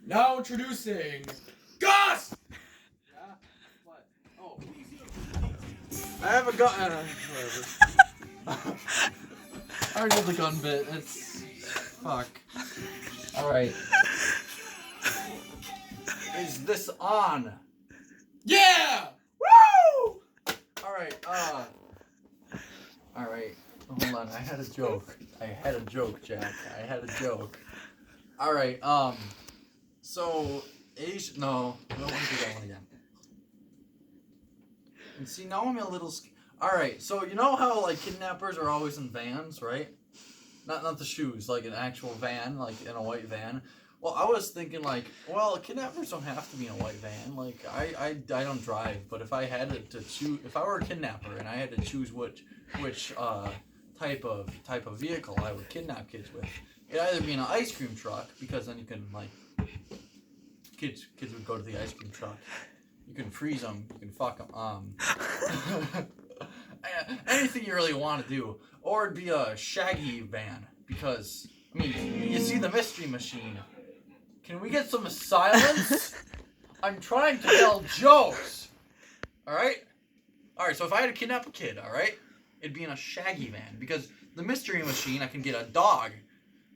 Now introducing Gus! Yeah? What? Oh. I have a gun. Whatever. I already have the gun bit. It's. Fuck. Alright. Is this on? Yeah! Woo! Alright, Alright. Hold on, I had a joke. Jack. I had a joke. Alright, so, no, I don't want to do that one again. And see, now I'm a little Alright, so you know how, like, kidnappers are always in vans, right? Not the shoes, like an actual van, like in a white van. Well, I was thinking, like, well, kidnappers don't have to be in a white van. Like, I don't drive, but if I had to choose, if I were a kidnapper and I had to choose which type of vehicle I would kidnap kids with, it'd either be in an ice cream truck, because then you can, like, kids would go to the ice cream truck. You can freeze them, you can fuck them, anything you really want to do. Or it'd be a Shaggy van, because, I mean, you see the Mystery Machine. Can we get some silence? I'm trying to tell jokes. Alright? Alright, so if I had to kidnap a kid, alright? It'd be in a Shaggy van, because the Mystery Machine, I can get a dog.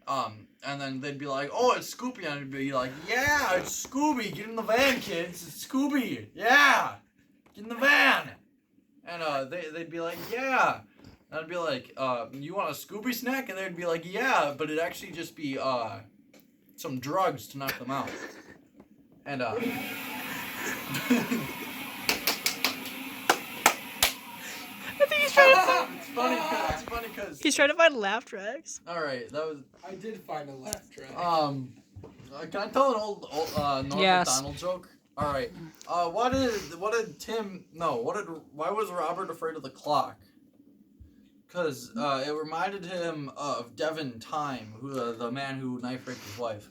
And then they'd be like, oh, it's Scooby, and I'd be like, yeah, it's Scooby, get in the van, kids, it's Scooby, yeah, get in the van. And they'd be like, yeah. And I'd be like, you want a Scooby snack? And they'd be like, yeah, but it'd actually just be some drugs to knock them out. And I think he's trying to. it's funny because He's trying to find laugh tracks. all right, that was I did find a laugh track. can I tell an old Norm Yes. Macdonald joke? All right. Why was Robert afraid of the clock? Because it reminded him of Devin Time, who the man who knife raped his wife.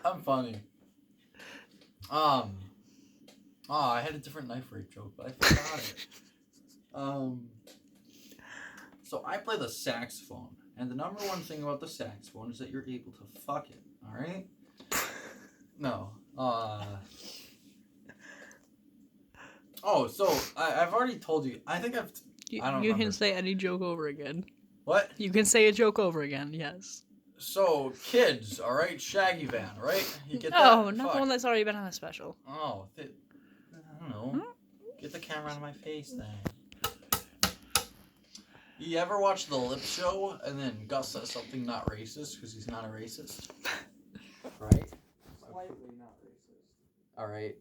I'm funny. I had a different knife rape joke, but I forgot it. So I play the saxophone, and the number one thing about the saxophone is that you're able to fuck it. All right? No. Oh, so I've already told you. I think I've. I don't You remember. can say any joke over again. What? You can say a joke over again. Yes. So kids, all right, Shaggy Van, right? You get that? No, not Fuck. the one that's already been on the special. Oh, I don't know. Get the camera out of my face, then. You ever watch the Lip Show and then Gus says something not racist because he's not a racist? Right? Slightly not racist. All right.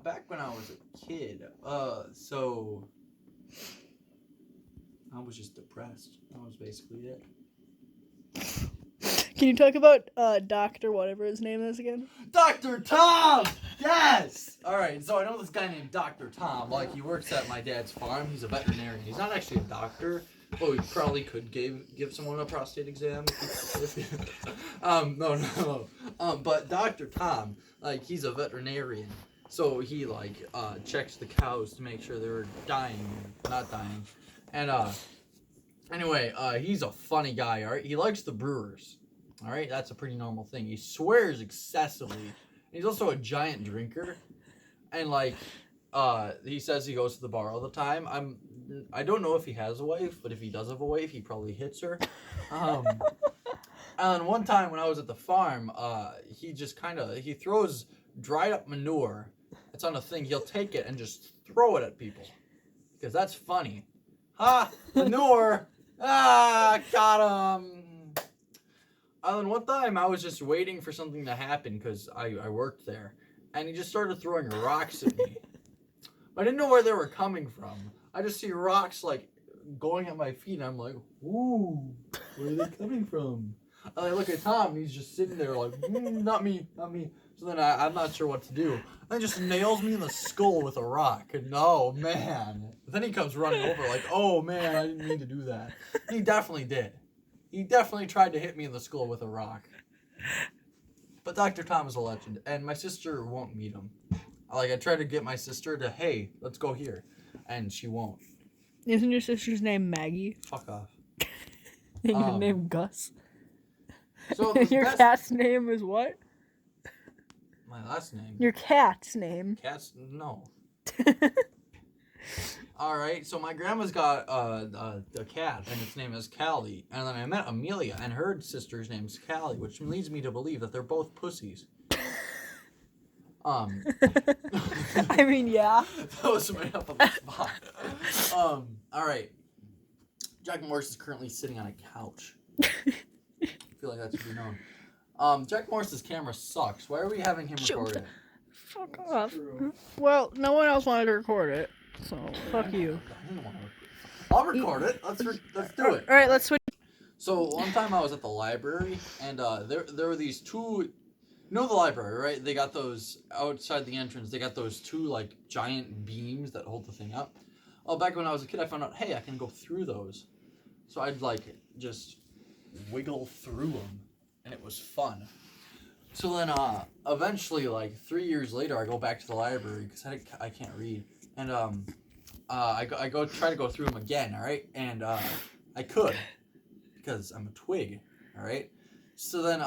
Back when I was a kid, so I was just depressed. That was basically it. Can you talk about Doctor whatever his name is again? Dr. Tom! Yes! Alright, so I know this guy named Dr. Tom. Like, he works at my dad's farm. He's a veterinarian. He's not actually a doctor. Well, he probably could give someone a prostate exam. No. But Dr. Tom, like, he's a veterinarian. So he, like, checks the cows to make sure they're dying or not dying. And, anyway, he's a funny guy, alright? He likes the Brewers. Alright, that's a pretty normal thing. He swears excessively. He's also a giant drinker. And, like, he says he goes to the bar all the time. I don't know if he has a wife, but if he does have a wife, he probably hits her. And one time when I was at the farm, he just he throws dried up manure. It's on a thing. He'll take it and just throw it at people. Because that's funny. Ha! Manure! Got him! And then one time I was just waiting for something to happen because I worked there. And he just started throwing rocks at me. I didn't know where they were coming from. I just see rocks, like, going at my feet, and I'm like, ooh, where are they coming from? And I look at Tom, and he's just sitting there like, not me. So then I'm not sure what to do. And he just nails me in the skull with a rock. And oh, man. Then he comes running over like, oh, man, I didn't mean to do that. He definitely did. He definitely tried to hit me in the skull with a rock. But Dr. Tom is a legend, and my sister won't meet him. I tried to get my sister to, hey, let's go here. And she won't. Isn't your sister's name Maggie? Fuck off. And your name Gus? So the Your best- cat's name is what? My last name. Your cat's name. Cat's no. All right, so my grandma's got a cat, and its name is Callie. And then I met Amelia, and her sister's name's Callie, which leads me to believe that they're both pussies. I mean, yeah. That was made up on the spot. All right. Jack Morris is currently sitting on a couch. I feel like that should be known. Jack Morris's camera sucks. Why are we having him record it? Fuck off. Well, no one else wanted to record it, so fuck you. I'll record it. Let's do it. All right, let's switch. So one time I was at the library, and there were these two. You know the library, right? They got those outside the entrance. They got those two like giant beams that hold the thing up. Oh, back when I was a kid, I found out, hey, I can go through those. So I'd like just wiggle through them, and it was fun. So then, eventually, like 3 years later, I go back to the library because I can't read, and I go try to go through them again. All right, and I could because I'm a twig. All right. So then,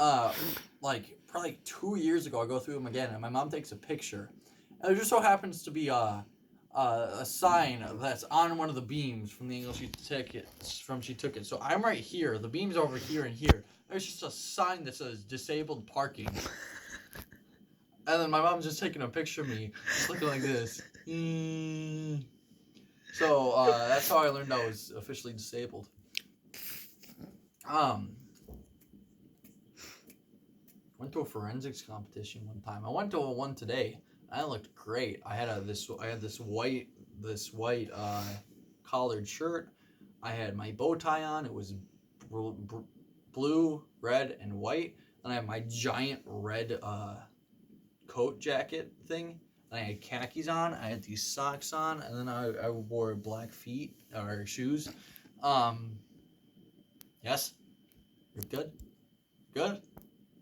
like probably 2 years ago, I go through them again, and my mom takes a picture, and there just so happens to be a sign that's on one of the beams from the angle she took it. So I'm right here. The beam's over here and here. There's just a sign that says disabled parking. And then my mom's just taking a picture of me, just looking like this. So that's how I learned I was officially disabled. Went to a forensics competition one time. I went to one today. I looked great. I had this white collared shirt. I had my bow tie on. It was blue, red, and white. And I had my giant red coat jacket thing. And I had khakis on. I had these socks on, and then I wore black feet or shoes. Yes, you're good. Good.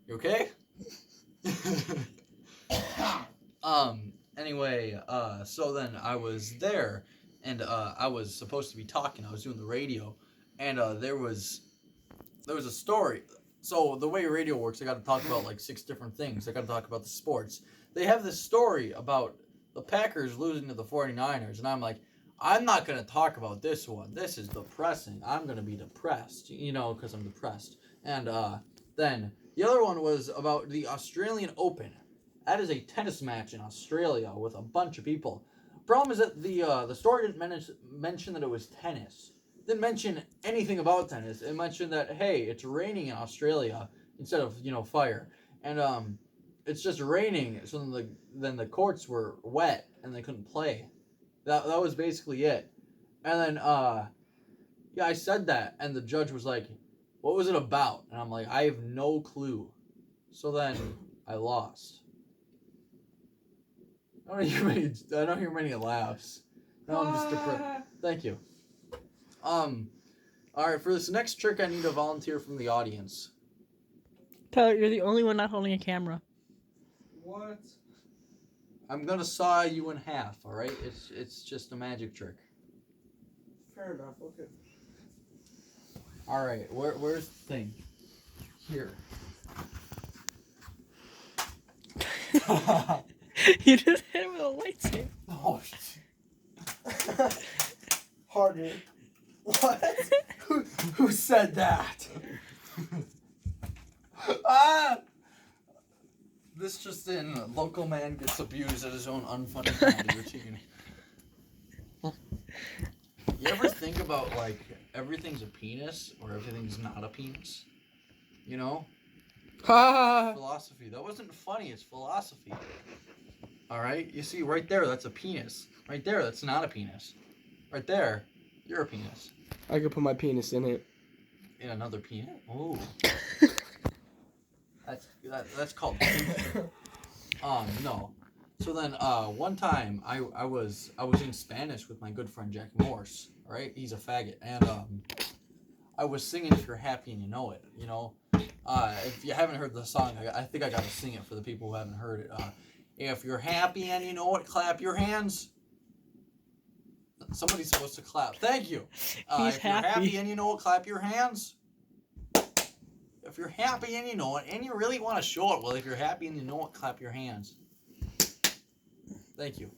You okay? Anyway, so then I was there, and I was supposed to be talking. I was doing the radio, and there was a story. So the way radio works, I got to talk about like 6 different things. I got to talk about the sports. They have this story about the Packers losing to the 49ers, and I'm like, I'm not going to talk about this one. This is depressing. I'm going to be depressed, because I'm depressed. And then the other one was about the Australian Open. That is a tennis match in Australia with a bunch of people. Problem is that the story didn't mention that it was tennis. Didn't mention anything about tennis. It mentioned that, hey, it's raining in Australia instead of, fire. And it's just raining, so then the courts were wet and they couldn't play. That was basically it. And then I said that, and the judge was like, what was it about? And I'm like, I have no clue. So then I lost. I don't hear many laughs. No, I'm just depressed. Thank you. Alright, for this next trick, I need a volunteer from the audience. Tyler, you're the only one not holding a camera. What? I'm gonna saw you in half, alright? It's just a magic trick. Fair enough, okay. Alright, where's the thing? Here. You just hit him with a lightsaber. Oh, Harder. What? Who said that? Ah! This just in, local man gets abused at his own unfunny comedy routine. You ever think about, like, everything's a penis, or everything's not a penis? You know? Philosophy. That wasn't funny, it's philosophy. Alright? You see, right there, that's a penis. Right there, that's not a penis. Right there, you're a penis. I could put my penis in it. In another penis? Oh. That's called no. So then one time I was in Spanish with my good friend Jack Morse, right? He's a faggot, and I was singing If You're Happy and You Know It, if you haven't heard the song, I think I gotta sing it for the people who haven't heard it. If you're happy and you know it, clap your hands. Somebody's supposed to clap. Thank you. He's if you're happy and you know it, clap your hands. If you're happy and you know it, and you really want to show it, well, if you're happy and you know it, clap your hands. Thank you.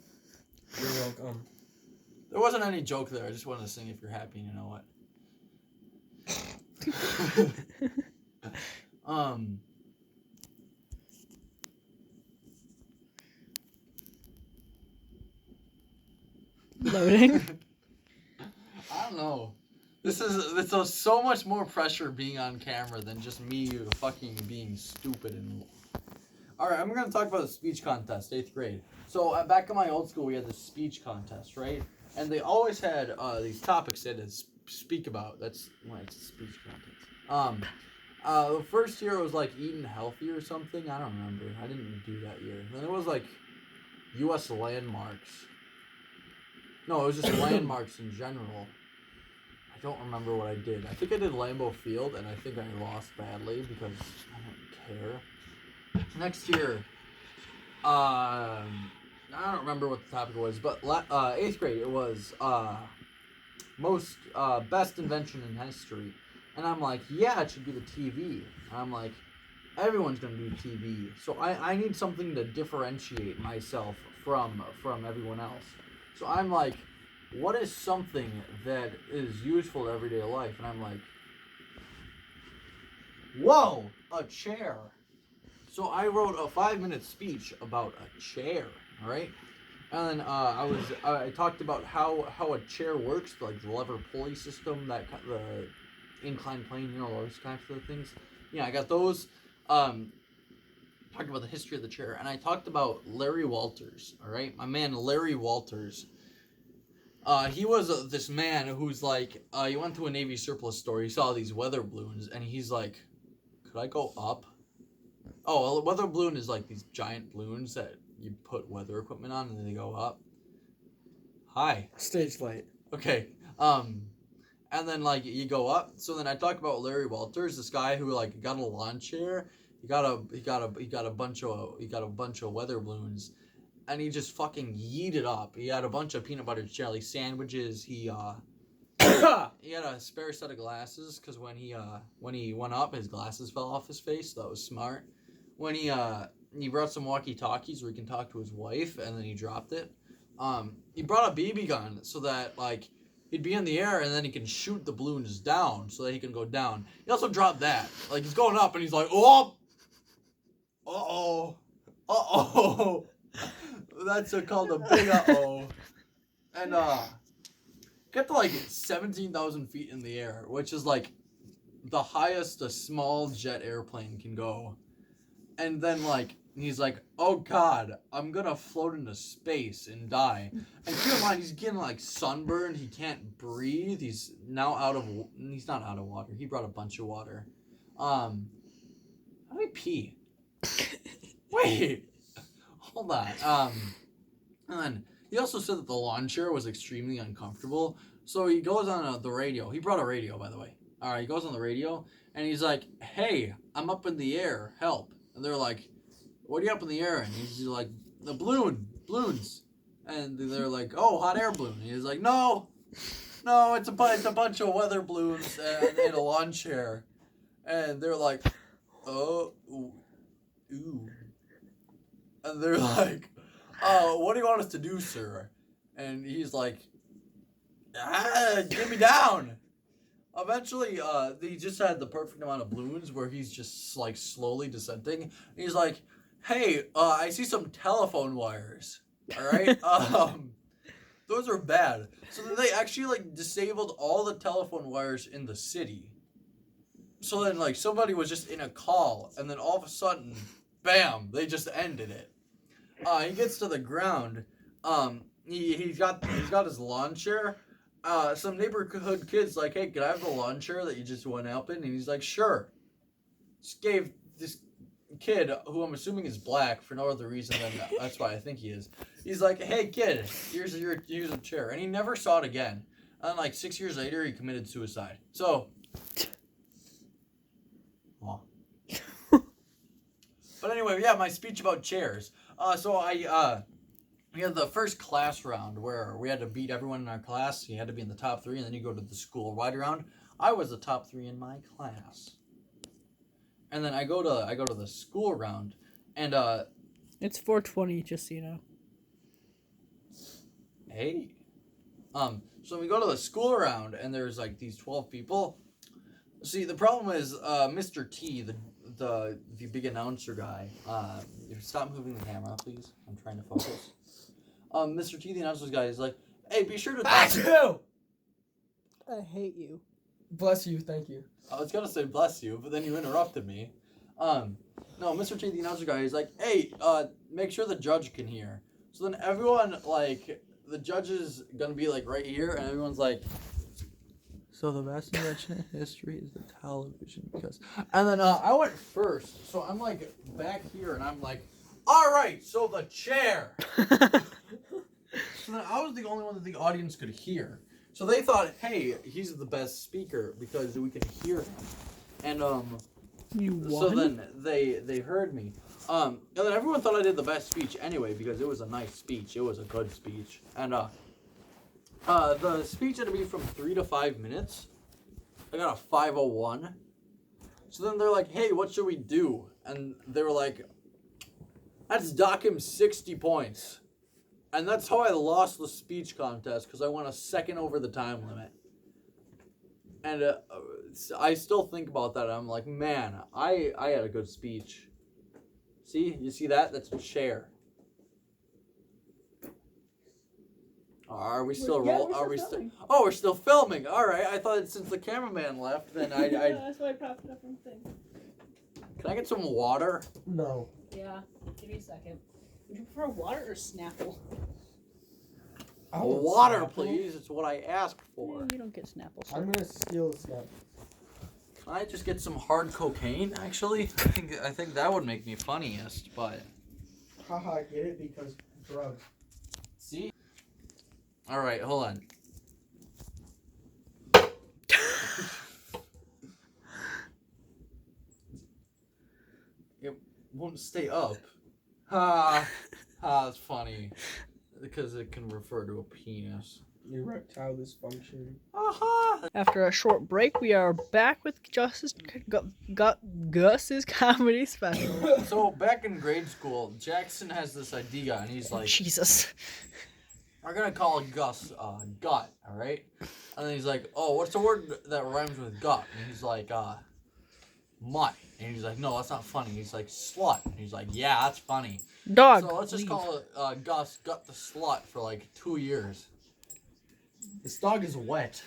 You're welcome. There wasn't any joke there. I just wanted to sing if you're happy and you know it. Loading. I don't know. It's so much more pressure being on camera than just me fucking being stupid and. All right, I'm gonna talk about the speech contest, 8th grade. So back in my old school, we had this speech contest, right? And they always had these topics they had to speak about. That's why it's a speech contest. The first year it was like eating healthy or something. I don't remember. I didn't do that year. Then it was like U.S. landmarks. No, it was just landmarks in general. I don't remember what I did. I think I did Lambeau Field, and I think I lost badly because I don't care. Next year, I don't remember what the topic was, but 8th grade it was most best invention in history, and I'm like, yeah, it should be the TV. And I'm like, everyone's gonna do TV, so I need something to differentiate myself from everyone else. So I'm like, what is something that is useful to everyday life? And I'm like, whoa, a chair. So I wrote a 5-minute speech about a chair, all right? And then I talked about how a chair works, like the lever pulley system, the inclined plane, you know, those kinds of things. Yeah, I got those. Talked about the history of the chair, and I talked about Larry Walters, all right? My man Larry Walters. He was this man who's like, he went to a Navy surplus store, he saw these weather balloons, and he's like, could I go up? Oh, well, a weather balloon is like these giant balloons that you put weather equipment on and then they go up. Hi. Stage light. Okay. And then like you go up. So then I talk about Larry Walters, this guy who like got a lawn chair. He got a bunch of weather balloons, and he just fucking yeeted up. He had a bunch of peanut butter jelly sandwiches. He had a spare set of glasses because when he went up, his glasses fell off his face. So that was smart. When he brought some walkie-talkies where he can talk to his wife, and then he dropped it. He brought a BB gun so that like he'd be in the air and then he can shoot the balloons down so that he can go down. He also dropped that. Like he's going up and he's like, oh, that's called a big uh-oh. And got to like 17,000 feet in the air, which is like the highest a small jet airplane can go. And then like he's like, oh god, I'm gonna float into space and die. And keep in mind, he's getting like sunburned. He can't breathe. He's not out of water. He brought a bunch of water. How do I pee? Wait, hold on. And then he also said that the lawn chair was extremely uncomfortable. So he goes on the radio. He brought a radio, by the way. All right, he goes on the radio and he's like, hey, I'm up in the air, help. And they're like, what are you up in the air? And he's like, the balloons. And they're like, oh, hot air balloon. And he's like, no, it's a bunch of weather balloons and a lawn chair. And they're like, oh, ooh. And they're like, what do you want us to do, sir? And he's like, get me down. Eventually, he just had the perfect amount of balloons where he's just like slowly descending. And he's like, hey, I see some telephone wires. All right, those are bad. So then they actually like disabled all the telephone wires in the city. So then like somebody was just in a call, and then all of a sudden, bam, they just ended it. He gets to the ground. He's got his lawn chair. Some neighborhood kid's like, hey, can I have the lawn chair that you just went up in? And he's like, sure. Just gave this kid, who I'm assuming is black for no other reason than that's why I think he is. He's like, hey, kid, here's a chair. And he never saw it again. And like 6 years later, he committed suicide. So, well. But anyway, yeah, my speech about chairs. We had the first class round where we had to beat everyone in our class. You had to be in the top 3, and then you go to the school-wide round. I was the top 3 in my class. And then I go to the school round, and It's 4:20, just so you know. hey, so we go to the school round, and there's like these 12 people. See, the problem is, Mr. T, the big announcer guy. Stop moving the camera, please. I'm trying to focus. Mr. T, the announcer guy, is like, hey, be sure to. Achoo! I hate you. Bless you, thank you. I was gonna say bless you, but then you interrupted me. No, Mr. T, the announcer guy, is like, hey, make sure the judge can hear. So then everyone, like, the judge is gonna be like right here, and everyone's like, so the best invention in history is the television, because. And then I went first, so I'm like back here, and I'm like, all right, so the chair. So then I was the only one that the audience could hear. So they thought, hey, he's the best speaker because we can hear him. And You won? so then they heard me. And then everyone thought I did the best speech anyway because it was a nice speech. It was a good speech. And the speech had to be from 3 to 5 minutes. I got a 5:01. So then they're like, hey, what should we do? And they were like, let's dock him 60 points. And that's how I lost the speech contest, because I went a second over the time limit. And I still think about that. I'm like, man, I had a good speech. See? You see that? That's a chair. Are we still roll? Are we still? Oh, we're still filming. All right. I thought since the cameraman left, then I. That's why I propped it up on the thing. Can I get some water? No. Yeah, give me a second. Would you prefer water or Snapple? I want Water, Snapple. please. It's what I asked for. You don't get Snapple. Sir. I'm gonna steal the Snapple. Can I just get some hard cocaine? Actually, I think that would make me funniest. But Haha, get it because drugs. see. All right, hold on. It won't stay up. That's funny. Because it can refer to a penis. Erectile dysfunction. Aha! After a short break, we are back with Gus's comedy special. So back in grade school, Jackson has this idea, and he's like, Jesus. we're gonna call Gus gut, all right? And then he's like, oh, what's the word that rhymes with gut? And he's like, mutt. And he's like, no, that's not funny. He's like, slut. And he's like, yeah, that's funny. Dog. So let's just leave. call it Gus gut the slut for like 2 years. This dog is wet.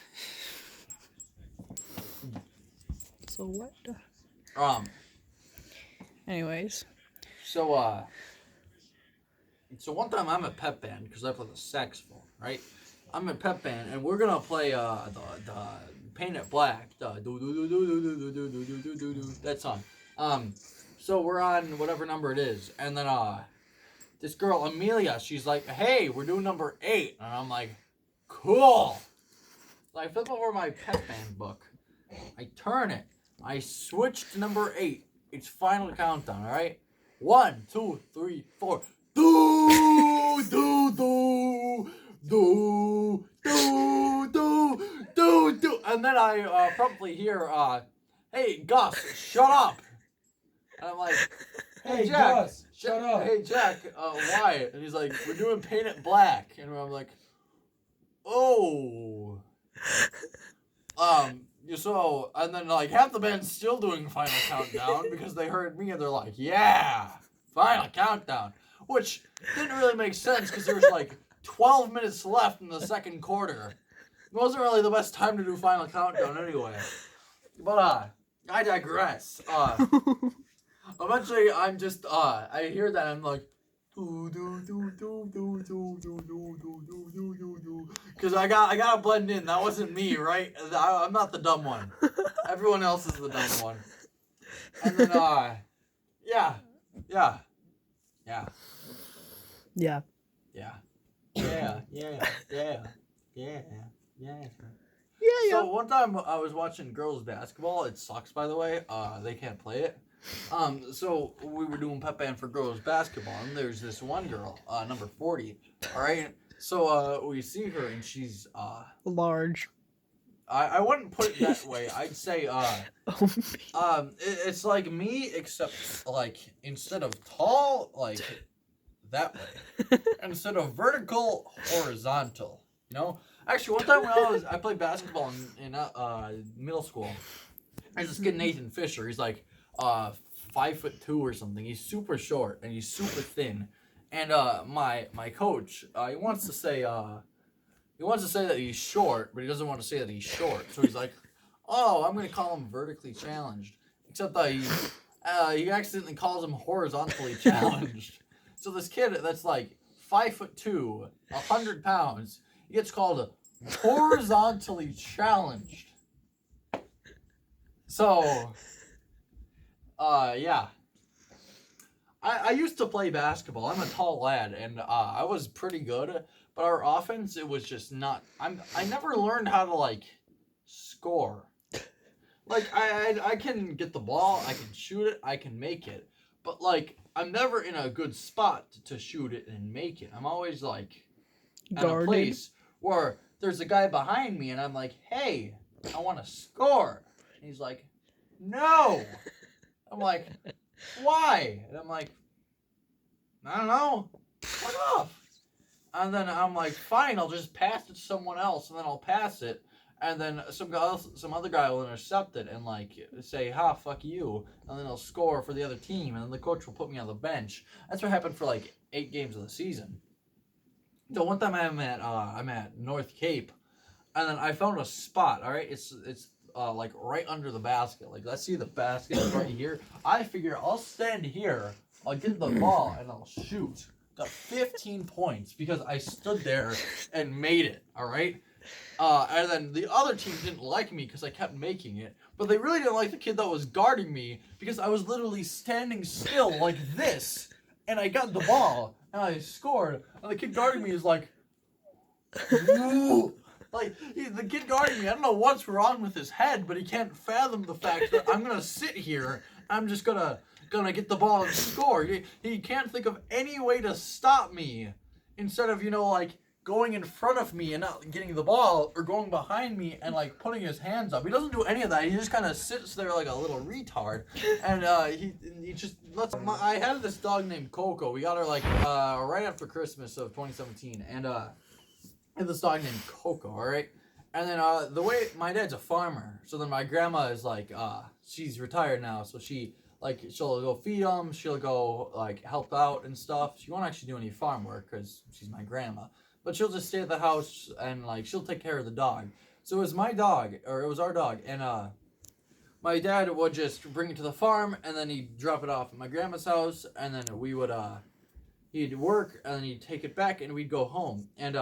So what? Anyways. So one time I'm at pep band because I play the saxophone, right? I'm at pep band and we're gonna play the Paint It Black, the do do do do do do do do do do do that song. So we're on whatever number it is, and then this girl Amelia, she's like, hey, we're doing number 8, and I'm like, cool. So I flip over my pep band book, I turn it, I switch to number 8. It's final countdown, all right? 1, 2, 3, 4. Do do do do do do do do, and then I promptly hear, "Hey Gus, shut up!" And I'm like, Hey, Jack, Gus, shut up. Hey Jack, why? And he's like, we're doing Paint It Black, and I'm like, oh. So, and then like half the band's still doing Final Countdown because they heard me and they're like, yeah, Final Countdown, which didn't really make sense because there was like 12 minutes left in the second quarter. It wasn't really the best time to do Final Countdown anyway. But I digress. Eventually I'm just I hear that and I'm like, because I gotta blend in. That wasn't me, right? I'm not the dumb one. Everyone else is the dumb one. And then yeah. Yeah. So one time I was watching girls basketball. It sucks, by the way. They can't play it. So we were doing pep band for girls basketball, and there's this one girl, number 40. All right. So we see her, and she's Large. I wouldn't put it that way. I'd say it's like me except like instead of tall like that way, instead of vertical, horizontal. You know. Actually, one time when I played basketball in middle school. There's this kid Nathan Fisher. He's like 5'2" or something. He's super short and he's super thin. And my coach he wants to say that he's short, but he doesn't want to say that he's short. So he's like, oh, I'm gonna call him vertically challenged. Except that he accidentally calls him horizontally challenged. So this kid that's like 5'2", 100 pounds, he gets called horizontally challenged. So, yeah. I used to play basketball. I'm a tall lad, and I was pretty good. But our offense, it was just not. I never learned how to like score. Like I can get the ball, I can shoot it, I can make it. But like I'm never in a good spot to shoot it and make it. I'm always like at a place where there's a guy behind me, and I'm like, hey, I want to score. And he's like, no. I'm like, why? And I'm like, I don't know. Fuck off. And then I'm like, fine, I'll just pass it to someone else, and then I'll pass it. And then some other guy will intercept it and like say, ha, fuck you. And then he'll score for the other team, and then the coach will put me on the bench. That's what happened for like 8 games of the season. So one time I'm at North Cape, and then I found a spot. All right, it's like right under the basket. Like let's see the basket right here. I figure I'll stand here. I'll get the ball and I'll shoot. Got 15 points because I stood there and made it. All right. And then the other team didn't like me because I kept making it, but they really didn't like the kid that was guarding me because I was literally standing still like this, and I got the ball and I scored. And the kid guarding me is like, no. Like the kid guarding me, I don't know what's wrong with his head, but he can't fathom the fact that I'm gonna sit here. I'm just gonna get the ball and score. He can't think of any way to stop me instead of like going in front of me and not getting the ball, or going behind me and like putting his hands up. He doesn't do any of that. He just kind of sits there like a little retard, and he just lets. I had this dog named Coco. We got her like right after Christmas of 2017, and I had this dog named Coco. All right, and then the way my dad's a farmer, so then my grandma is like she's retired now, so she'll go feed them, she'll go like help out and stuff. She won't actually do any farm work because she's my grandma. But she'll just stay at the house and like she'll take care of the dog. So it was my dog, or it was our dog, and my dad would just bring it to the farm and then he'd drop it off at my grandma's house, and then we would he'd work and then he'd take it back and we'd go home. And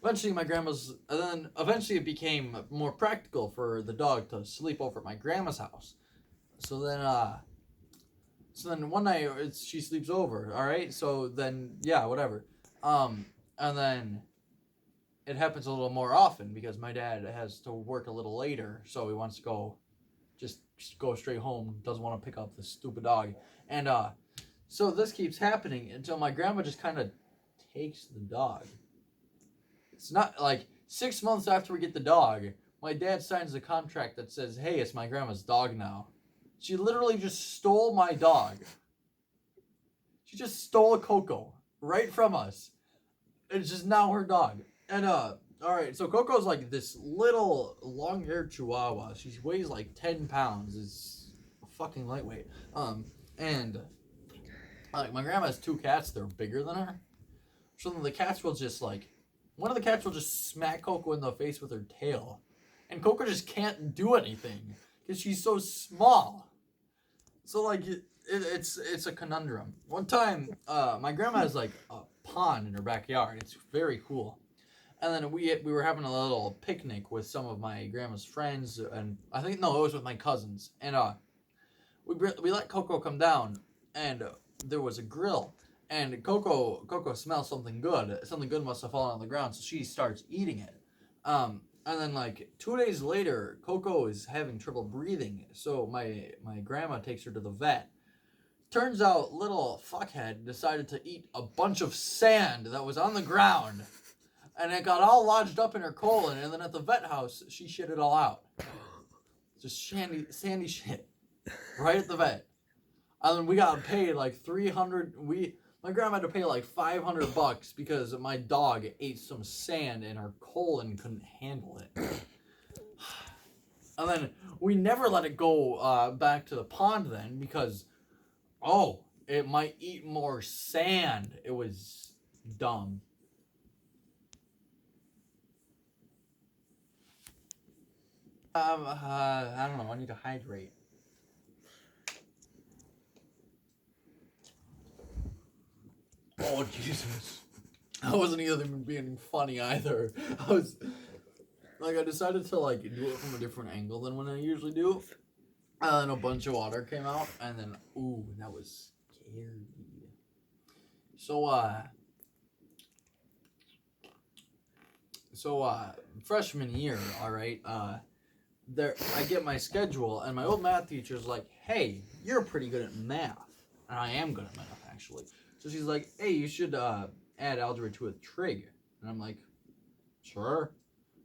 eventually eventually it became more practical for the dog to sleep over at my grandma's house. So then one night she sleeps over, all right? So then yeah, whatever. And then it happens a little more often because my dad has to work a little later, so he wants to just go straight home, doesn't want to pick up the stupid dog. And so this keeps happening until my grandma just kind of takes the dog. It's not like 6 months after we get the dog, my dad signs a contract that says, hey, it's my grandma's dog now. She literally just stole my dog. She just stole Coco right from us. It's just now her dog. And alright, so Coco's like this little long-haired chihuahua. She weighs like 10 pounds. Is fucking lightweight. And like my grandma has 2 cats, they're bigger than her. So then the cats will just like, one of the cats will just smack Coco in the face with her tail. And Coco just can't do anything because she's so small. So like it's a conundrum. One time, my grandma has like a pond in her backyard. It's very cool. And then we were having a little picnic with some of my grandma's friends, and it was with my cousins. And we let Coco come down, and there was a grill, and Coco smells something good. Something good must have fallen on the ground, so she starts eating it. And then like 2 days later, Coco is having trouble breathing, so my grandma takes her to the vet. Turns out little fuckhead decided to eat a bunch of sand that was on the ground. and it got all lodged up in her colon. And then at the vet house, she shit it all out. Just sandy shit, right at the vet. And then we got paid like $300. My grandma had to pay like $500 because my dog ate some sand and her colon couldn't handle it. And then we never let it go back to the pond then because, it might eat more sand. It was dumb. I don't know. I need to hydrate. Oh, Jesus. I wasn't even being funny either. I decided to, do it from a different angle than when I usually do. And then a bunch of water came out, and then, that was scary. So, freshman year, alright, I get my schedule, and my old math teacher's like, hey, you're pretty good at math. And I am good at math, actually. So she's like, hey, you should add algebra 2 with trig. And I'm like, sure.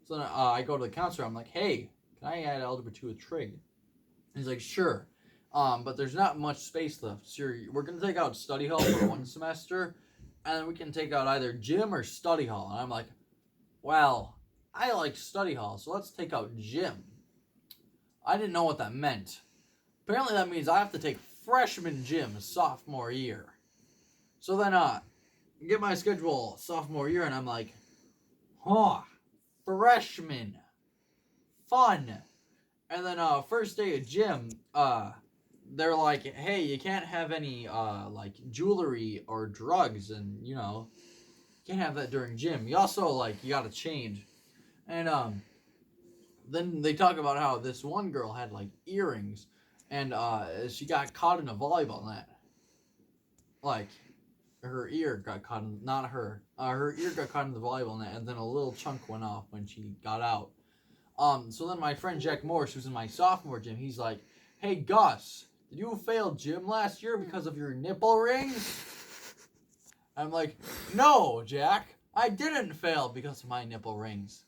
So then I go to the counselor. I'm like, hey, can I add algebra 2 with trig? And he's like, sure. But there's not much space left. So we're going to take out study hall for one semester. And then we can take out either gym or study hall. And I'm like, well, I like study hall, so let's take out gym. I didn't know what that meant. Apparently that means I have to take freshman gym sophomore year. So then get my schedule sophomore year, and I'm like, freshman. Fun. And then first day of gym, they're like, hey, you can't have any jewelry or drugs, and you can't have that during gym. You also you gotta change. And then they talk about how this one girl had earrings, and she got caught in a volleyball net. Her ear got caught in, not her. Her ear got caught in the volleyball net, and then a little chunk went off when she got out. So then my friend Jack Morris, who's in my sophomore gym, he's like, hey Gus, did you fail gym last year because of your nipple rings? I'm like, no, Jack, I didn't fail because of my nipple rings.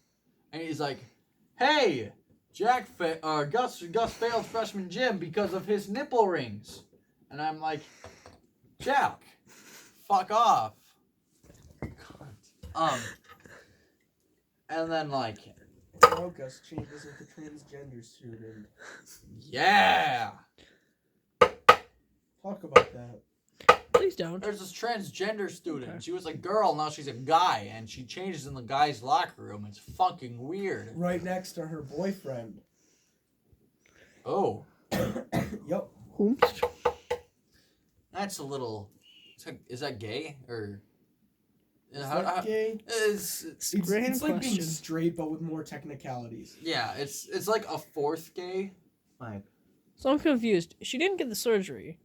And he's like, hey, Gus failed freshman gym because of his nipple rings. And I'm like, Jack, fuck off. And then Gus changes into transgender student. yeah. Talk about that. Please don't. There's this transgender student. Okay. She was a girl, now she's a guy, and she changes in the guy's locker room. It's fucking weird. Right next to her boyfriend. Oh. Yup. Whoops. That's a little... Is that gay? Or... Is that gay? It's Grand It's like being question. straight, but with more technicalities. yeah, it's like a fourth gay. So I'm confused. She didn't get the surgery,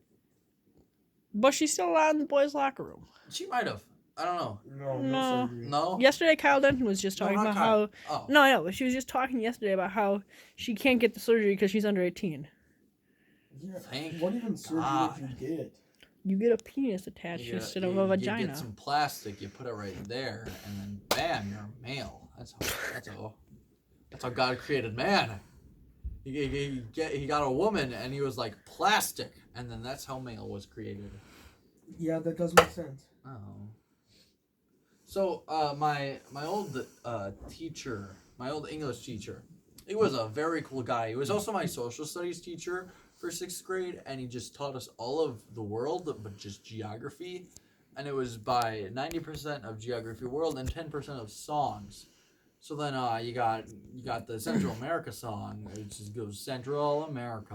but she's still allowed in the boys' locker room. She might have. I don't know. No No. surgery. No? Yesterday, Kyle Denton was just No, talking not about Kyle. how. Oh. No, I know, but she was just talking yesterday about how she can't get the surgery because she's under 18. Yeah. Thank What even surgery God. did you get? You get a penis attached instead of a You vagina. get some plastic, you put it right there, and then bam, you're a male. That's how God created man. He got a woman, and he was like plastic, and then that's how male was created. Yeah, that does make sense. Oh. So my old teacher, my old English teacher, he was a very cool guy. He was also my social studies teacher for 6th grade, and he just taught us all of the world, but just geography. And it was by 90% of geography world and 10% of songs. So then you got the Central America song, which just goes Central America,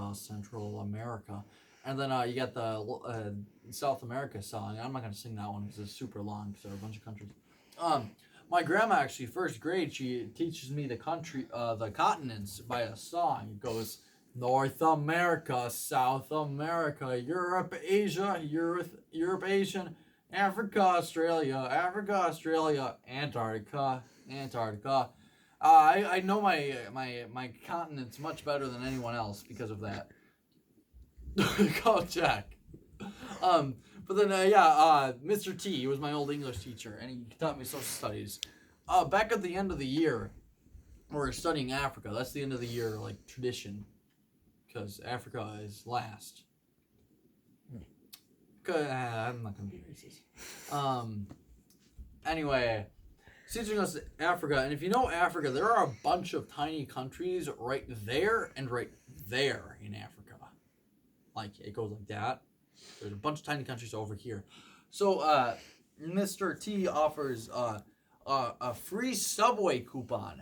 and then you got the South America song. I'm not gonna sing that one because it's super long because there are a bunch of countries. My grandma actually, 1st grade, she teaches me the continents by a song. It goes North America, South America, Europe, Asia, Europe, Asian, Africa, Australia, Antarctica. I know my continents much better than anyone else because of that. Go Jack. But then Mr. T was my old English teacher, and he taught me social studies. back at the end of the year, we're studying Africa. That's the end of the year, like, tradition. Because Africa is last. I'm not going to be racist. Anyway, teaching us Africa. And if you know Africa, there are a bunch of tiny countries right there and right there in Africa. Like, it goes like that. There's a bunch of tiny countries over here. So, Mr. T offers a free subway coupon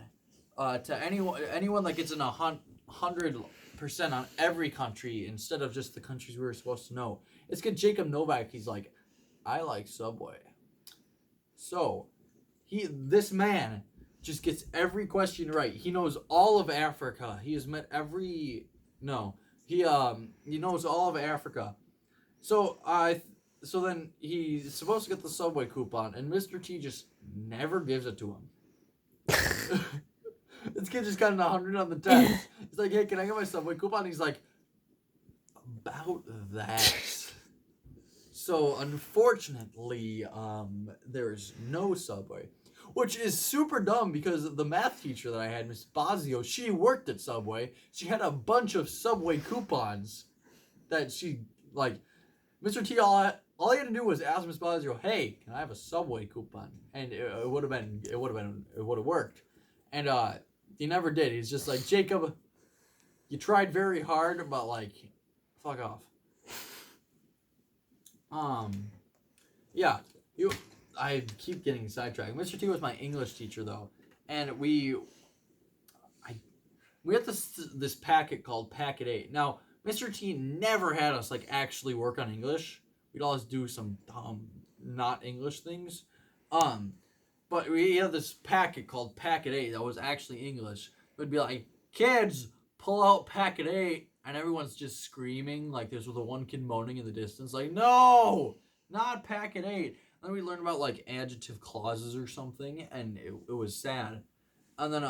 to anyone that gets in 100% on every country instead of just the countries we were supposed to know. It's good. Jacob Novak, he's like, I like Subway. So, this man just gets every question right. He knows all of Africa. He has met he knows all of Africa. So then he's supposed to get the Subway coupon, and Mr. T just never gives it to him. This kid just got an 100 on the test. He's like, hey, can I get my Subway coupon? He's like, about that. So, unfortunately, there's no Subway. Which is super dumb because the math teacher that I had, Miss Bazio, she worked at Subway. She had a bunch of Subway coupons that she, like, Mr. T, all he had to do was ask Miss Bazio, hey, can I have a Subway coupon? And it would have worked. And he never did. He's just like, Jacob, you tried very hard, but, like, fuck off. Yeah, I keep getting sidetracked. Mr. T was my English teacher, though, and we had this packet called Packet 8. Now, Mr. T never had us, like, actually work on English. We'd always do some not English things. But we had this packet called Packet 8 that was actually English. It would be like, kids, pull out Packet 8, and everyone's just screaming, like there's the one kid moaning in the distance, like, no, not Packet 8. Then we learned about, like, adjective clauses or something, and it was sad. And then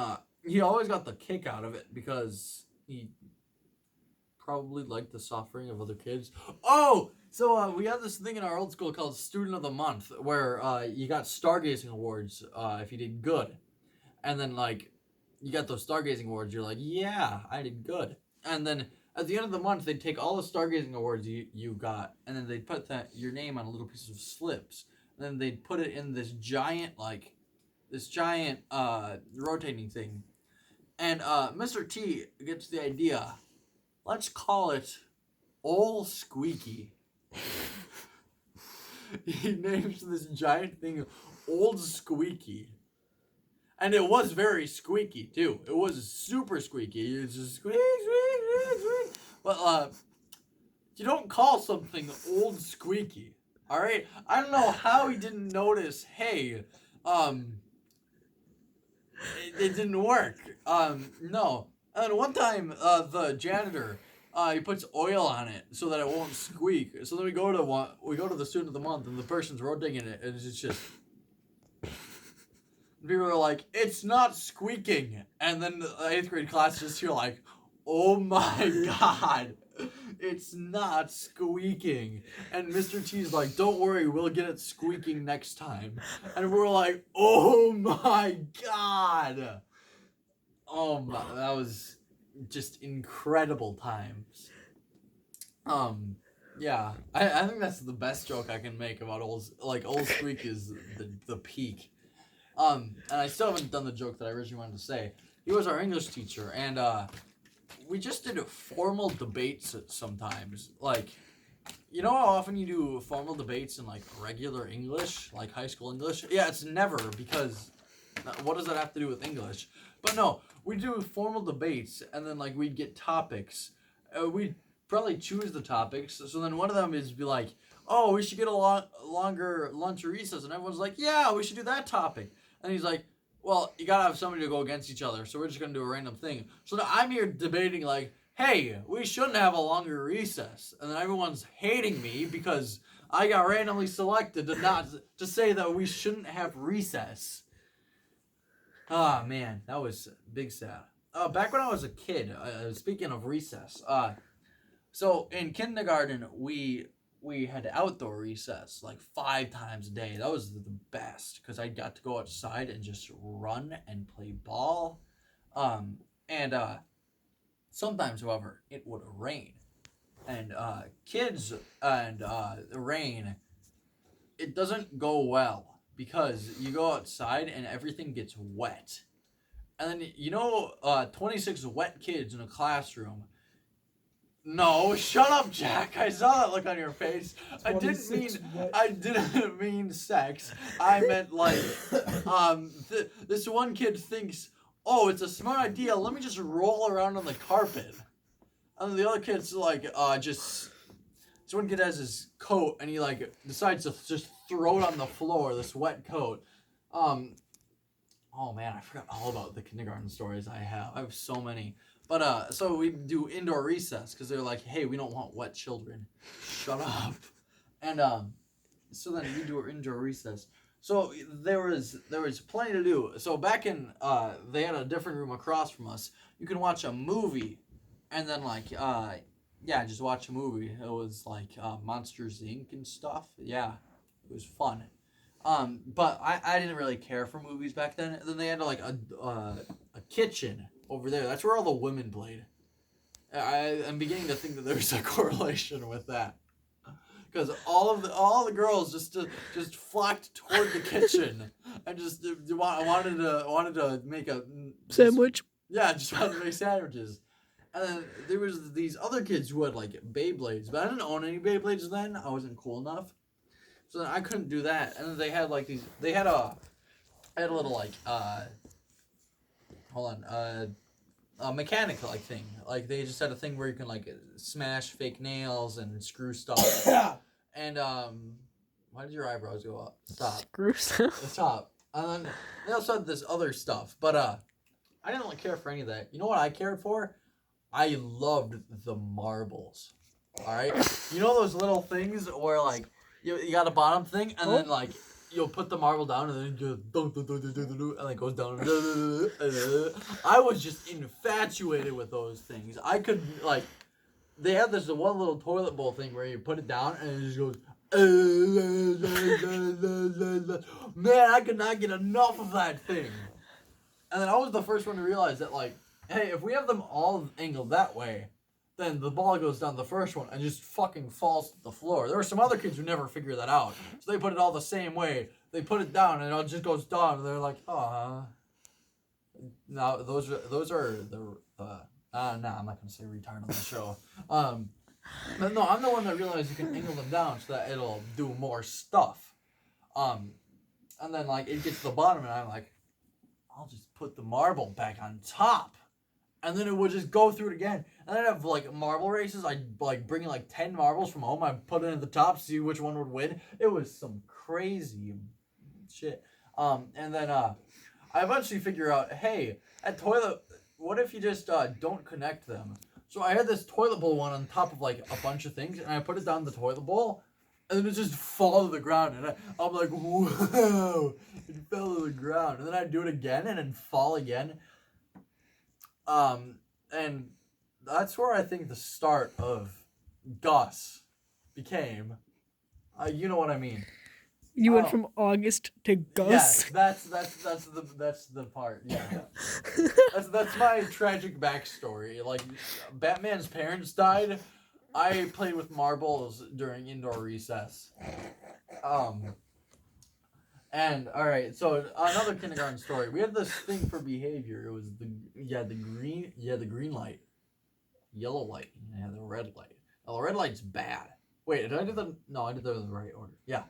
he always got the kick out of it because he probably liked the suffering of other kids. Oh, so we had this thing in our old school called Student of the Month, where you got stargazing awards if you did good. And then, like, you got those stargazing awards, you're like, yeah, I did good. And then at the end of the month, they'd take all the stargazing awards you got, and then they'd put your name on a little piece of slips. And then they'd put it in this giant rotating thing. And Mr. T gets the idea. Let's call it Ol' Squeaky. He names this giant thing Old Squeaky. And it was very squeaky, too. It was super squeaky. It's just squeak, squeak, squeak, squeak. But you don't call something Old Squeaky. Alright? I don't know how he didn't notice, hey, it didn't work. No. And one time, the janitor, he puts oil on it so that it won't squeak. So then we go to the Student of the Month, and the person's rotating it, and it's just... People are like, it's not squeaking. And then the 8th grade class just here like, oh my god, it's not squeaking. And Mr. T's like, don't worry, we'll get it squeaking next time. And we're like, oh my god. Oh my, that was just incredible times. Yeah, I think that's the best joke I can make about Old Squeak is the peak. And I still haven't done the joke that I originally wanted to say. He was our English teacher, and we just did formal debates sometimes. Like, you know how often you do formal debates in, like, regular English, like high school English? Yeah, it's never, because what does that have to do with English? But no, we do formal debates, and then, like, we'd get topics. We'd probably choose the topics, so then one of them is be like, oh, we should get a longer lunch or recess, and everyone's like, yeah, we should do that topic. And he's like, well, you gotta have somebody to go against each other, so we're just gonna do a random thing. So now I'm here debating, like, hey, we shouldn't have a longer recess. And then everyone's hating me because I got randomly selected to say that we shouldn't have recess. Ah, man, that was big sad. Back when I was a kid, speaking of recess, so in kindergarten, we we had outdoor recess like 5 times a day. That was the best because I got to go outside and just run and play ball. And sometimes, however, it would rain. And kids and the rain, it doesn't go well because you go outside and everything gets wet. And then, 26 wet kids in a classroom. No, shut up, Jack. I saw that look on your face. I didn't mean sex. I meant like, this one kid thinks, oh, it's a smart idea. Let me just roll around on the carpet. And the other kid's like, this one kid has his coat and he like decides to just throw it on the floor, this wet coat. Oh man, I forgot all about the kindergarten stories I have. I have so many. But so we do indoor recess because they're like, hey, we don't want wet children. Shut up. And so then we do our indoor recess. So there was plenty to do. So back in they had a different room across from us. You can watch a movie, and then just watch a movie. It was like Monsters Inc. and stuff. Yeah, it was fun. But I didn't really care for movies back then. And then they had like a kitchen over there. That's where all the women played. I'm beginning to think that there's a correlation with that, because all the girls just flocked toward the kitchen and just wanted to make a sandwich. Yeah, just wanted to make sandwiches. And then there was these other kids who had like Beyblades, but I didn't own any Beyblades then. I wasn't cool enough, so then I couldn't do that. And then they had like these. They had a little like a mechanic like thing. Like they just had a thing where you can like smash fake nails and screw stuff. And why did your eyebrows go up? Stop. Screw stuff. Stop. And then they also had this other stuff, but I didn't really care for any of that. You know what I cared for? I loved the marbles. All right. You know those little things where like you got a bottom thing and then like you'll put the marble down and then it just and it goes down. I was just infatuated with those things. I could like, they had this one little toilet bowl thing where you put it down and it just goes. Man, I could not get enough of that thing. And then I was the first one to realize that like, hey, if we have them all angled that way, then the ball goes down the first one and just fucking falls to the floor. There were some other kids who never figured that out. So they put it all the same way. They put it down and it all just goes down. And they're like, oh. Now, those are the... I'm not going to say retard on the show. But no, I'm the one that realized you can angle them down so that it'll do more stuff. And then, like, it gets to the bottom and I'm like, I'll just put the marble back on top. And then it would just go through it again. And then I'd have, like, marble races. I'd, like, bring, like, 10 marbles from home. I'd put it at the top, see which one would win. It was some crazy shit. And then, I eventually figure out, hey, what if you just, don't connect them? So I had this toilet bowl one on top of, like, a bunch of things. And I put it down the toilet bowl. And then it just fall to the ground. And I'm like, whoa, it fell to the ground. And then I'd do it again and then fall again. And that's where I think the start of Gus became. You know what I mean. You went from August to Gus. Yes, that's the part. Yeah, that's my tragic backstory. Like, Batman's parents died. I played with marbles during indoor recess. And alright, so another kindergarten story. We had this thing for behavior. It was the green light, yellow light, and the red light. Now the red light's bad. Wait, did I do the? No, I did them in the right order. Yeah,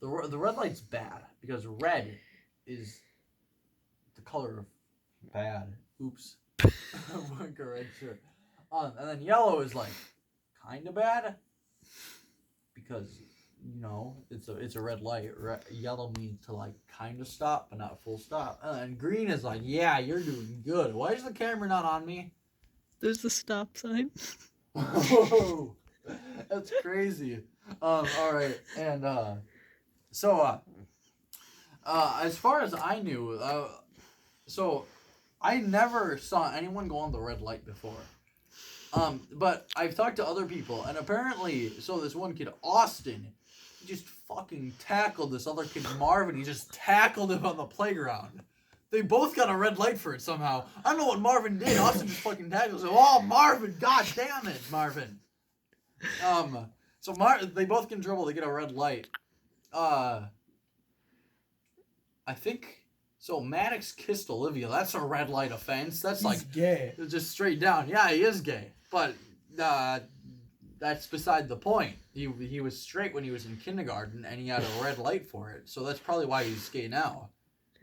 the red light's bad because red is the color of bad. Oops, wearing a red shirt. And then yellow is like kind of bad because, you know, it's a red light. Yellow means to like kind of stop, but not full stop. And green is like, yeah, you're doing good. Why is the camera not on me? There's the stop sign. Whoa, that's crazy. All right, and as far as I knew, so I never saw anyone go on the red light before. But I've talked to other people, and apparently, so this one kid, Austin, he just fucking tackled this other kid, Marvin. He just tackled him on the playground. They both got a red light for it somehow. I don't know what Marvin did. Austin just fucking tackled him. Oh, Marvin! God damn it, Marvin. So they both get in trouble. They get a red light. I think. So Maddox kissed Olivia. That's a red light offense. That's He's gay. just straight down. Yeah, he is gay. But that's beside the point. He was straight when he was in kindergarten, and he had a red light for it. So that's probably why he's gay now.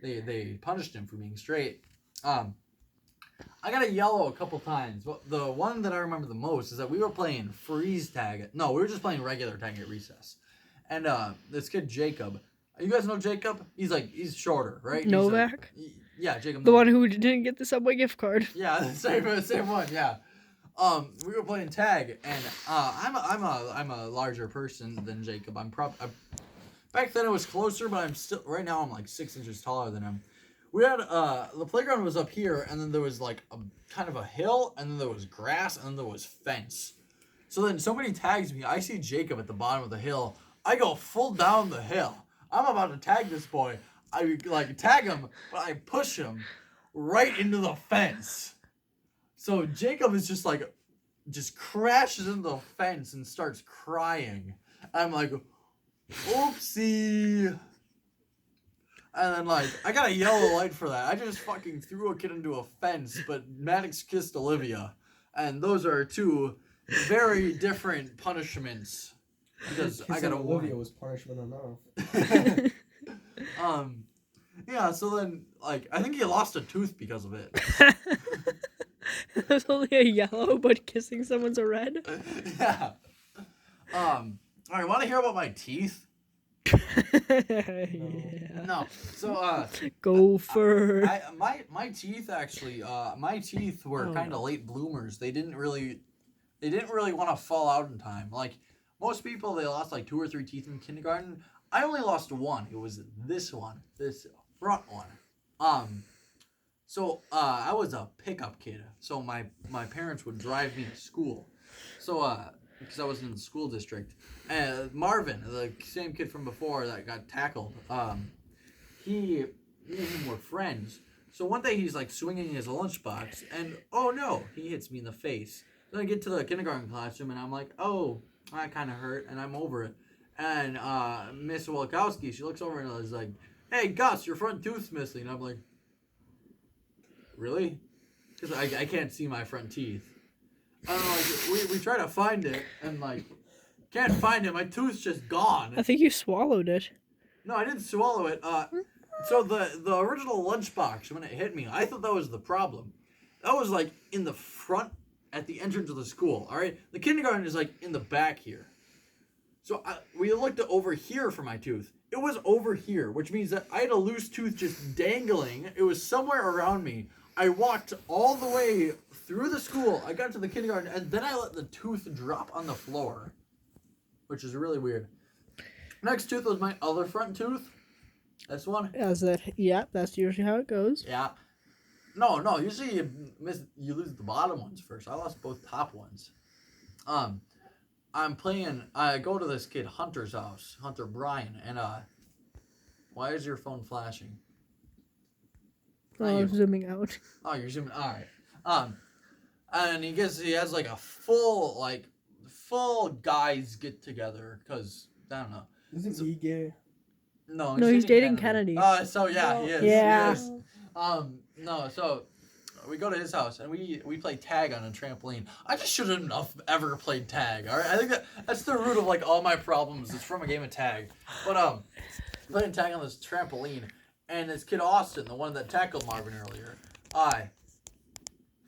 They punished him for being straight. I got a yellow a couple times. But the one that I remember the most is that we were playing freeze tag. No, we were just playing regular tag at recess. And this kid Jacob. You guys know Jacob? He's shorter, right? Novak? Yeah, Jacob. The Novak. one who didn't get the Subway gift card. Yeah, the same one. Yeah. We were playing tag, and I'm a larger person than Jacob. Back then it was closer, but right now I'm like 6 inches taller than him. We had the playground was up here, and then there was like a kind of a hill, and then there was grass, and then there was fence. So then somebody tags me. I see Jacob at the bottom of the hill. I go full down the hill. I'm about to tag this boy. I like tag him, but I push him right into the fence. So Jacob is just crashes into the fence and starts crying. I'm like, oopsie. And then I got a yellow light for that. I just fucking threw a kid into a fence, but Maddox kissed Olivia. And those are two very different punishments. Because I got a Olivia was punishment enough. Yeah, so then I think he lost a tooth because of it. There's only a yellow, but kissing someone's a red. Yeah. Alright, want to hear about my teeth? Yeah. No. So Go for. my teeth actually my teeth were kind of late bloomers. They didn't really want to fall out in time. Like most people, they lost like 2 or 3 teeth in kindergarten. I only lost one. It was this front one. So I was a pickup kid. So my parents would drive me to school. So because I was in the school district. And Marvin, the same kid from before that got tackled, me and him were friends. So one day he's like swinging his lunchbox, and oh no, he hits me in the face. Then I get to the kindergarten classroom, and I'm like, oh, that kind of hurt, and I'm over it. And Miss Walkowski, she looks over and is like, hey, Gus, your front tooth's missing. And I'm like, really? Because I can't see my front teeth. And we try to find it, and can't find it. My tooth's just gone. I think you swallowed it. No, I didn't swallow it. So the original lunchbox, when it hit me, I thought that was the problem. That was in the front at the entrance of the school. All right, the kindergarten is in the back here. So we looked over here for my tooth. It was over here, which means that I had a loose tooth just dangling. It was somewhere around me. I walked all the way through the school. I got to the kindergarten, and then I let the tooth drop on the floor, which is really weird. Next tooth was my other front tooth. This one. Yeah, that's usually how it goes. Yeah. No. Usually you lose the bottom ones first. I lost both top ones. I go to this kid Hunter's house, Hunter Bryan, and why is your phone flashing? I'm zooming out. Oh, you're zooming. All right. And he has a full guys get together because I don't know. Isn't he gay? No, he's dating Kennedy. So yeah, he is. Yeah. He is. No, so we go to his house and we play tag on a trampoline. I just shouldn't have ever played tag. All right, I think that's the root of all my problems. It's from a game of tag. But playing tag on this trampoline, and this kid Austin, the one that tackled Marvin earlier,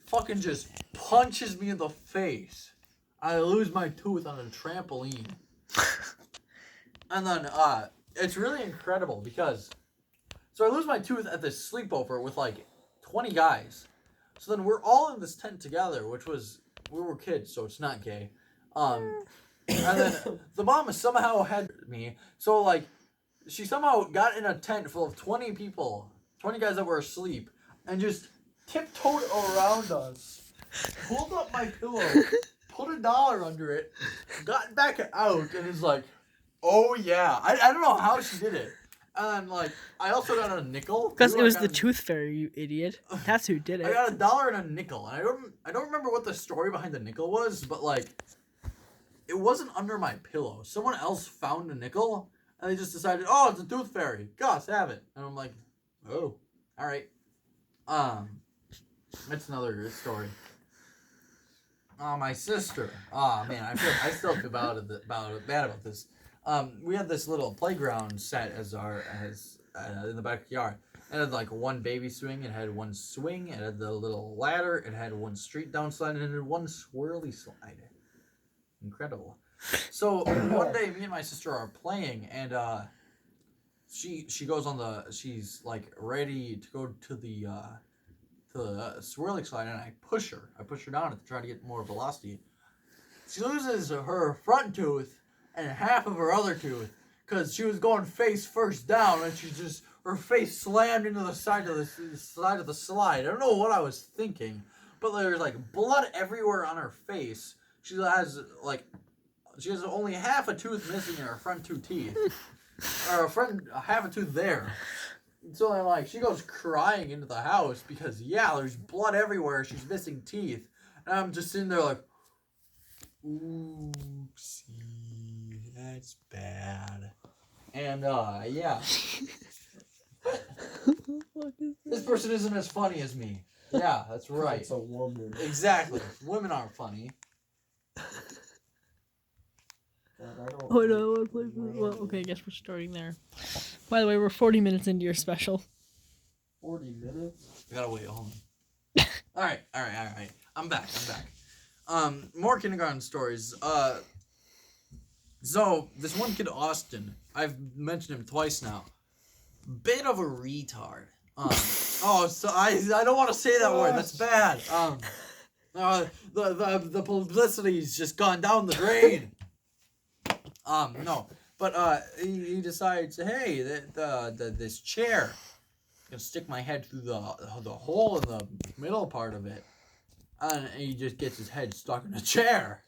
fucking just punches me in the face. I lose my tooth on a trampoline. And then it's really incredible because so I lose my tooth at this sleepover with 20 guys. So then we're all in this tent together, we were kids, so it's not gay. And then the mom somehow had me. So she somehow got in a tent full of 20 people, 20 guys that were asleep, and just tiptoed around us pulled up my pillow, put $1 under it, got back out, and is like, "Oh yeah." I don't know how she did it. And like, I also got a nickel. Because too. it was I the got tooth fairy, you idiot. That's who did I it. got $1 and a nickel. And I don't remember what the story behind the nickel was, but like, it wasn't under my pillow. Someone else found a nickel, and they just decided, "Oh, it's a tooth fairy. Gosh, have it." And I'm like, "Oh, all right." That's another story. Oh, my sister. Oh man, I still feel bad about this. We had this little playground set in the backyard. It had like one baby swing. It had one swing. It had the little ladder. It had one street down slide, and it had one swirly slide. Incredible. So one day, me and my sister are playing, and she goes she's like ready to go to the swirling slide, and I push her down to try to get more velocity. She loses her front tooth and half of her other tooth because she was going face first down, and her face slammed into the side of the slide. I don't know what I was thinking, but there's like blood everywhere on her face. She has only half a tooth missing in her front two teeth, or half a tooth there. So then, like, she goes crying into the house because there's blood everywhere. She's missing teeth, and I'm just sitting there like, "Oopsie, that's bad." And yeah, this person isn't as funny as me. Yeah, that's right. It's a woman. Exactly. Women aren't funny. Oh no, well, okay, I guess we're starting there. By the way, we're 40 minutes into your special. 40 minutes? I gotta wait, hold on. Alright. I'm back. More kindergarten stories. So, this one kid, Austin, I've mentioned him twice now. Bit of a retard. I don't want to say that word, that's bad. The publicity's just gone down the drain. No, but he decides, hey, this chair, I'm gonna stick my head through the hole in the middle part of it, and he just gets his head stuck in a chair.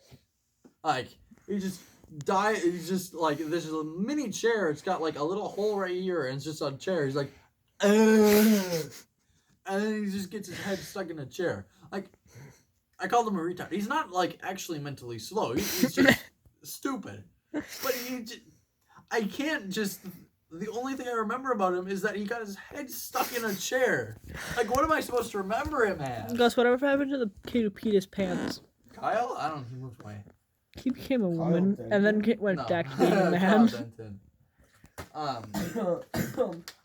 Like, he's just like, this is a mini chair, it's got like a little hole right here, and it's just a chair. He's like, ugh. And then he just gets his head stuck in a chair. Like, I called him a retard. He's not like actually mentally slow, he's just stupid. But I can't just. The only thing I remember about him is that he got his head stuck in a chair. Like, what am I supposed to remember him as? Gus, whatever happened to the kid who peed his pants? Kyle? I don't know. He moved away. He became a Kyle woman Denton? and then went back to being a Kyle man. Denton. Oh,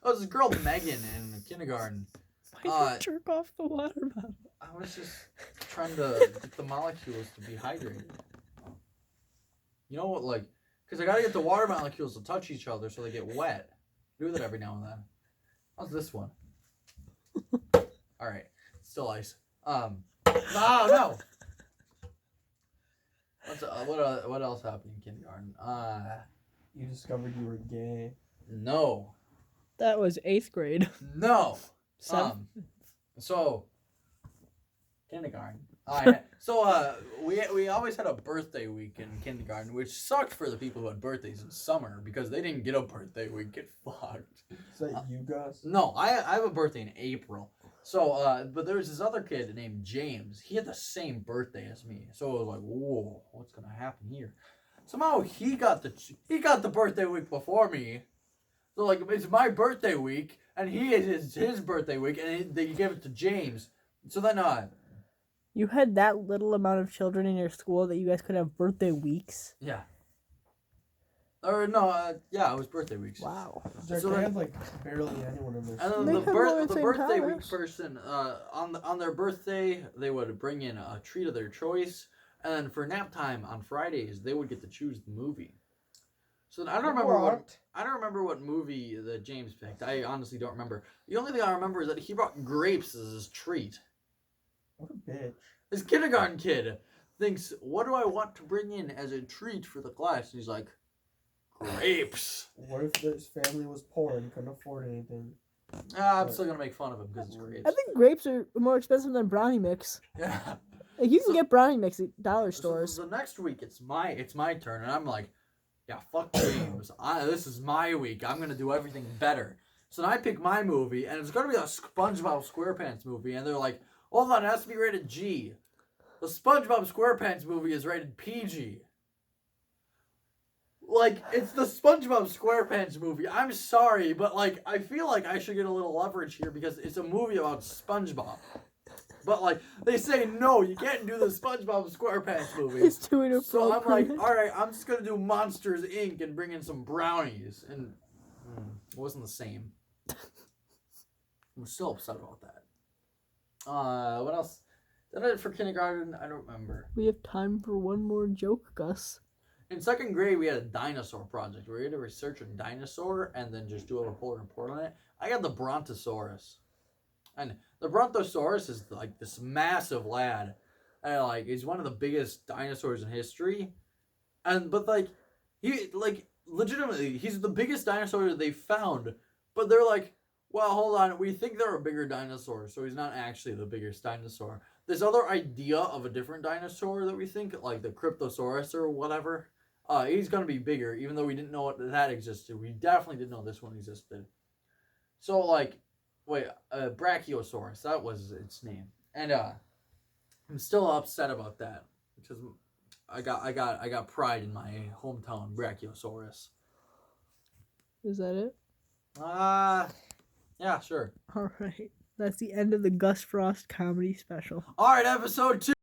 this girl Megan in kindergarten. Why did you jerk off the water bottle? I was just trying to get the molecules to be hydrated. You know what, like, because I gotta get the water molecules to touch each other so they get wet. Do that every now and then. How's this one? Alright. Still ice. No! What else happened in kindergarten? You discovered you were gay. No. That was 8th grade. No! So, kindergarten. We always had a birthday week in kindergarten, which sucked for the people who had birthdays in summer because they didn't get a birthday week. Get fucked. Is that you, Gus? No, I have a birthday in April. So, but there was this other kid named James. He had the same birthday as me. So it was like, whoa, what's gonna happen here? Somehow he got the birthday week before me. So like, it's my birthday week, and his birthday week, and they gave it to James. So then, You had that little amount of children in your school that you guys could have birthday weeks? yeah. Or no, yeah, it was birthday weeks. Wow. They had like barely anyone in their And school. then They the had more birthday St. week Thomas. person, on their birthday, they would bring in a treat of their choice, and then for nap time on Fridays, they would get to choose the movie. So I don't remember what movie that James picked. I honestly don't remember. The only thing I remember is that he brought grapes as his treat. What a bitch. This kindergarten kid thinks, what do I want to bring in as a treat for the class? And he's like, grapes. What if this family was poor and couldn't afford anything? I'm still gonna make fun of him because it's grapes. I think grapes are more expensive than brownie mix. Yeah. Like, you can So- get brownie mix at dollar So stores. the next week it's my turn, and I'm like, yeah, fuck James. This is my week. I'm gonna do everything better. So then I pick my movie, and it's gonna be a SpongeBob SquarePants movie, and they're like, hold on, it has to be rated G. The SpongeBob SquarePants movie is rated PG. Like, it's the SpongeBob SquarePants movie. I'm sorry, but like, I feel like I should get a little leverage here because it's a movie about SpongeBob. But like, they say no, you can't do the SpongeBob SquarePants movie. It's too inappropriate. So I'm like, all right, I'm just gonna do Monsters Inc. and bring in some brownies, and it wasn't the same. I'm still upset about that. What else? Did I for kindergarten? I don't remember. We have time for one more joke, Gus. In second grade, we had a dinosaur project where we had to research a dinosaur and then just do a whole report on it. I got the Brontosaurus, and the Brontosaurus is like this massive lad, and like he's one of the biggest dinosaurs in history, but like he like legitimately he's the biggest dinosaur that they found, but they're like, well, hold on, we think they're a bigger dinosaur, so he's not actually the biggest dinosaur. This other idea of a different dinosaur that we think, like the Cryptosaurus or whatever, he's gonna be bigger, even though we didn't know that existed. We definitely didn't know this one existed. So like, wait, Brachiosaurus, that was its name, and I'm still upset about that because I got pride in my hometown, Brachiosaurus. Is that it? Yeah, sure. All right. That's the end of the Gus Frost comedy special. All right, episode 2.